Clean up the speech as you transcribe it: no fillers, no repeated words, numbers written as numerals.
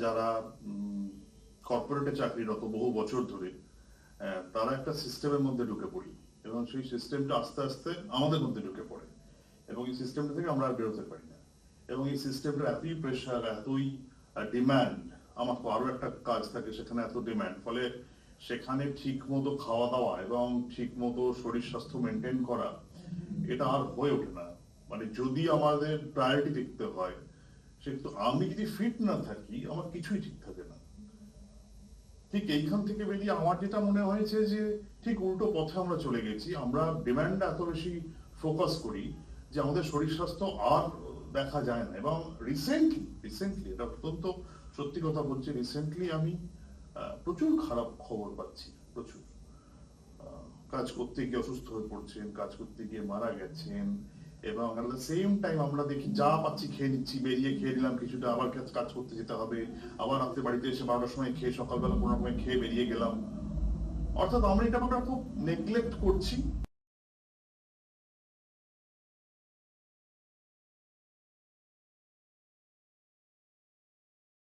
যারা কর্পোরেটে চাকরিরত বহু বছর ধরে, তারা একটা সিস্টেমের মধ্যে ঢুকে পড়ি এবং সেই সিস্টেমটা আস্তে আস্তে আমাদের মধ্যে ঢুকে পড়ে এবং এই সিস্টেমটা থেকে আমরা আর বেরোতে পারি না। এবং এই সিস্টেমটা এতই প্রেশার, এতই ডিমান্ড, আমার তো আরো একটা কাজ থাকে, সেখানে এত ডিমান্ড, ফলে সেখানে ঠিক মতো খাওয়া দাওয়া এবং ঠিক মতো শরীর স্বাস্থ্য মেনটেন করা এটা আর হয়ে ওঠে না। মানে যদি আমাদের প্রায়োরিটি দেখতে হয়, সেহেতু আমি যদি ফিট না থাকি আমার কিছুই ঠিক থাকে না। ঠিক এইখান থেকে বেরিয়ে আমার যেটা মনে হয়েছে যে ঠিক উল্টো পথে আমরা চলে গেছি। আমরা ডিমান্ডটা এত বেশি ফোকাস করি যে আমাদের শরীর স্বাস্থ্য আর দেখা যায় না। এবং রিসেন্টলি এটা অত্যন্ত সত্যি কথা বলছি, রিসেন্টলি আমি প্রচুর খারাপ খবর পাচ্ছি, প্রচুর। কাজ করতে গিয়ে অসুস্থ হয়ে পড়ছেন, কাজ করতে গিয়ে মারা গেছেন, এবং এট দ্য সেম টাইম আমরা দেখি যা পাচ্ছি খেয়ে নিচ্ছি, বেরিয়ে খেয়ে নিলাম কিছুটা, আবার কাজ করতে যেতে হবে, আবার রাত্রে বাড়িতে এসে 12টার সময় খেয়ে সকালবেলা 15টার সময় খেয়ে বেরিয়ে গেলাম। অর্থাৎ আমরা এটা খুব নেগলেক্ট করছি।